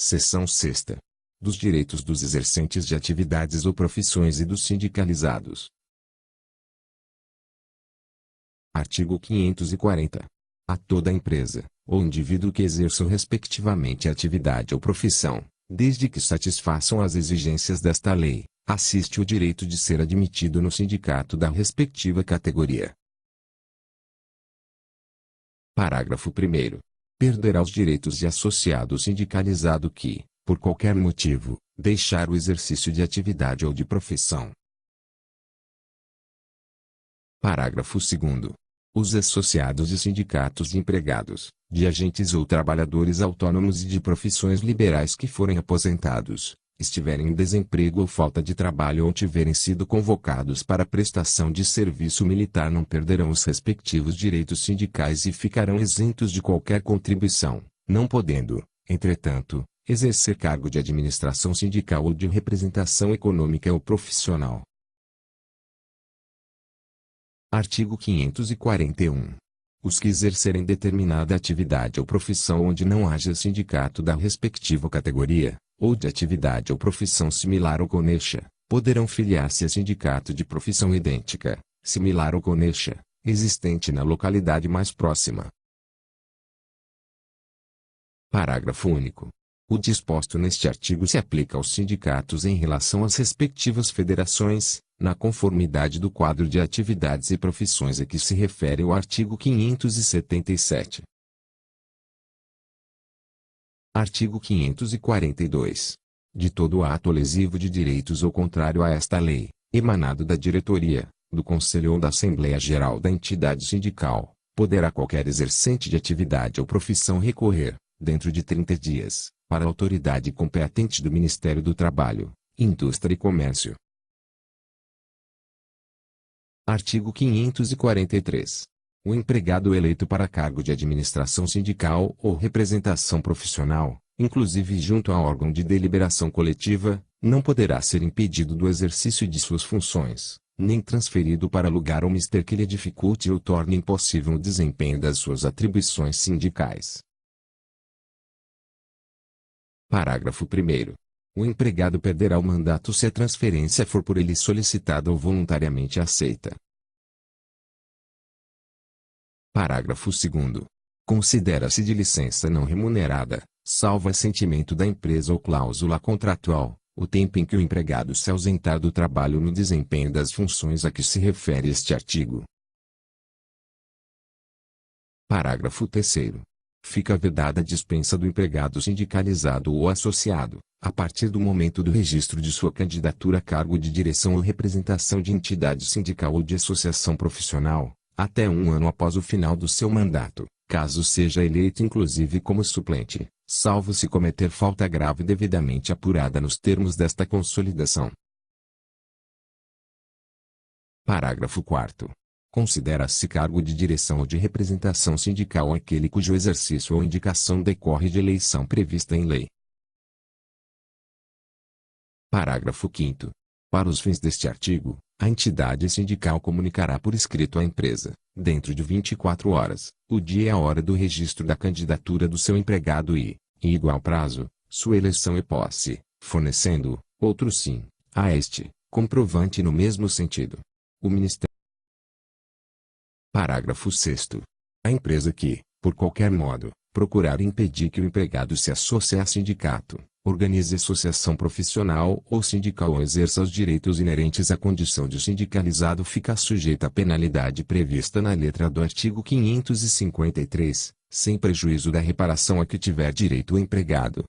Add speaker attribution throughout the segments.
Speaker 1: Seção 6ª. Dos direitos dos exercentes de atividades ou profissões e dos sindicalizados. Artigo 540. A toda empresa, ou indivíduo que exerçam respectivamente a atividade ou profissão, desde que satisfaçam as exigências desta lei, assiste o direito de ser admitido no sindicato da respectiva categoria. Parágrafo 1º. Perderá os direitos de associado sindicalizado que, por qualquer motivo, deixar o exercício de atividade ou de profissão. Parágrafo 2º. Os associados de sindicatos de empregados, de agentes ou trabalhadores autônomos e de profissões liberais que forem aposentados, estiverem em desemprego ou falta de trabalho ou tiverem sido convocados para prestação de serviço militar não perderão os respectivos direitos sindicais e ficarão isentos de qualquer contribuição, não podendo, entretanto, exercer cargo de administração sindical ou de representação econômica ou profissional. Artigo 541. Os que exercerem determinada atividade ou profissão onde não haja sindicato da respectiva categoria, ou de atividade ou profissão similar ou conexa, poderão filiar-se a sindicato de profissão idêntica, similar ou conexa, existente na localidade mais próxima. Parágrafo único. O disposto neste artigo se aplica aos sindicatos em relação às respectivas federações, na conformidade do quadro de atividades e profissões a que se refere o artigo 577. Artigo 542. De todo ato lesivo de direitos ou contrário a esta lei, emanado da diretoria, do Conselho ou da Assembleia Geral da entidade sindical, poderá qualquer exercente de atividade ou profissão recorrer, dentro de 30 dias, para a autoridade competente do Ministério do Trabalho, Indústria e Comércio. Artigo 543. O empregado eleito para cargo de administração sindical ou representação profissional, inclusive junto a órgão de deliberação coletiva, não poderá ser impedido do exercício de suas funções, nem transferido para lugar ou mister que lhe dificulte ou torne impossível o desempenho das suas atribuições sindicais. Parágrafo 1º. O empregado perderá o mandato se a transferência for por ele solicitada ou voluntariamente aceita. Parágrafo 2º. Considera-se de licença não remunerada, salvo assentimento da empresa ou cláusula contratual, o tempo em que o empregado se ausentar do trabalho no desempenho das funções a que se refere este artigo. Parágrafo 3º. Fica vedada a dispensa do empregado sindicalizado ou associado, a partir do momento do registro de sua candidatura a cargo de direção ou representação de entidade sindical ou de associação profissional, até 1 ano após o final do seu mandato, caso seja eleito inclusive como suplente, salvo se cometer falta grave devidamente apurada nos termos desta consolidação. Parágrafo 4º. Considera-se cargo de direção ou de representação sindical aquele cujo exercício ou indicação decorre de eleição prevista em lei. Parágrafo 5º. Para os fins deste artigo, a entidade sindical comunicará por escrito à empresa, dentro de 24 horas, o dia e a hora do registro da candidatura do seu empregado e, em igual prazo, sua eleição e posse, fornecendo, outro sim, a este, comprovante no mesmo sentido. O Ministério. Parágrafo 6º. A empresa que, por qualquer modo, procurar impedir que o empregado se associe a sindicato, organize associação profissional ou sindical ou exerça os direitos inerentes à condição de sindicalizado fica sujeita à penalidade prevista na letra do artigo 553, sem prejuízo da reparação a que tiver direito o empregado.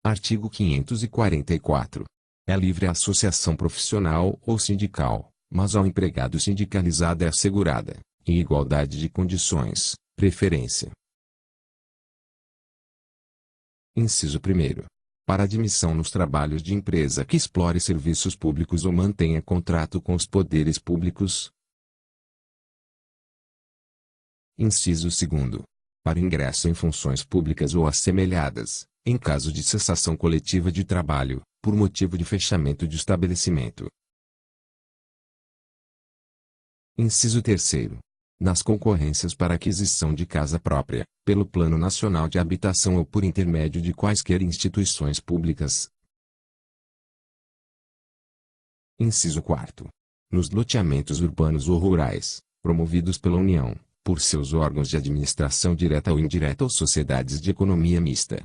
Speaker 1: Artigo 544. É livre a associação profissional ou sindical, mas ao empregado sindicalizado é assegurada, em igualdade de condições, preferência. Inciso 1º. Para admissão nos trabalhos de empresa que explore serviços públicos ou mantenha contrato com os poderes públicos. Inciso 2º. Para ingresso em funções públicas ou assemelhadas, em caso de cessação coletiva de trabalho, por motivo de fechamento de estabelecimento. Inciso 3º. nas concorrências para aquisição de casa própria, pelo Plano Nacional de Habitação ou por intermédio de quaisquer instituições públicas. Inciso 4. Nos loteamentos urbanos ou rurais, promovidos pela União, por seus órgãos de administração direta ou indireta ou sociedades de economia mista.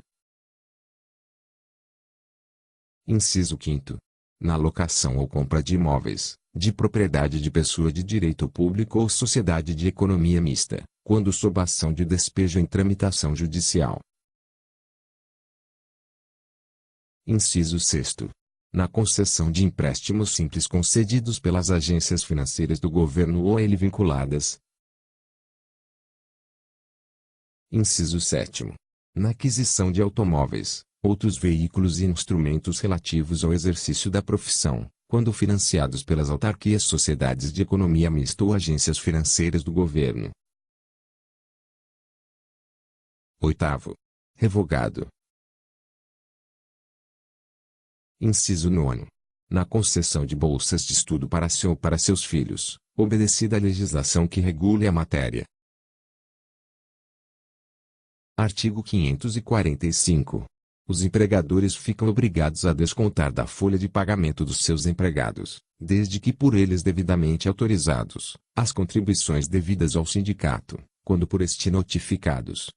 Speaker 1: Inciso 5. Na locação ou compra de imóveis, de propriedade de pessoa de direito público ou sociedade de economia mista, quando sob ação de despejo em tramitação judicial. Inciso 6. Na concessão de empréstimos simples concedidos pelas agências financeiras do governo ou a ele vinculadas. Inciso 7. Na aquisição de automóveis, outros veículos e instrumentos relativos ao exercício da profissão, quando financiados pelas autarquias, sociedades de economia mista ou agências financeiras do governo. 8º. Revogado. Inciso 9. Na concessão de bolsas de estudo para si ou para seus filhos, obedecida a legislação que regule a matéria. Artigo 545. Os empregadores ficam obrigados a descontar da folha de pagamento dos seus empregados, desde que por eles devidamente autorizados, as contribuições devidas ao sindicato, quando por este notificados.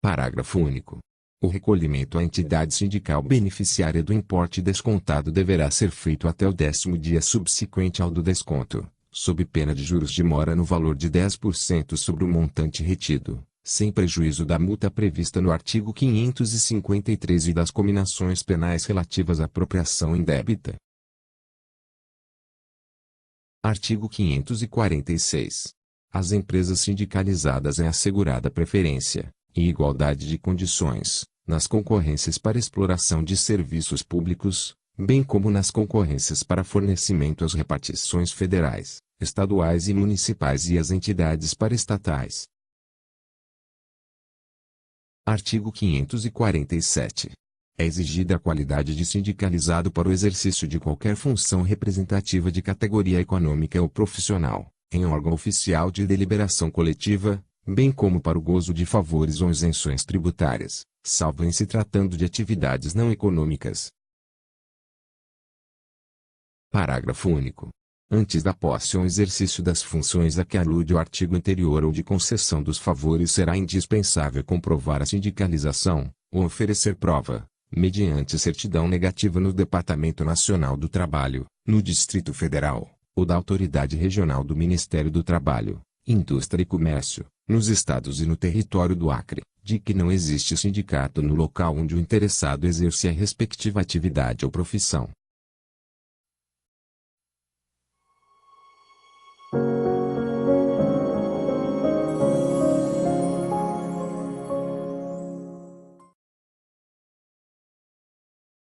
Speaker 1: Parágrafo único. O recolhimento à entidade sindical beneficiária do importe descontado deverá ser feito até o 10º dia subsequente ao do desconto, sob pena de juros de mora no valor de 10% sobre o montante retido, sem prejuízo da multa prevista no artigo 553 e das cominações penais relativas à apropriação indébita. Artigo 546. Às empresas sindicalizadas é assegurada preferência, em igualdade de condições, nas concorrências para exploração de serviços públicos, bem como nas concorrências para fornecimento às repartições federais, estaduais e municipais e às entidades paraestatais. Artigo 547. É exigida a qualidade de sindicalizado para o exercício de qualquer função representativa de categoria econômica ou profissional, em órgão oficial de deliberação coletiva, bem como para o gozo de favores ou isenções tributárias, salvo em se tratando de atividades não econômicas. Parágrafo único. Antes da posse ou exercício das funções a que alude o artigo anterior ou de concessão dos favores será indispensável comprovar a sindicalização, ou oferecer prova, mediante certidão negativa no Departamento Nacional do Trabalho, no Distrito Federal, ou da Autoridade Regional do Ministério do Trabalho, Indústria e Comércio, nos estados e no território do Acre, de que não existe sindicato no local onde o interessado exerce a respectiva atividade ou profissão.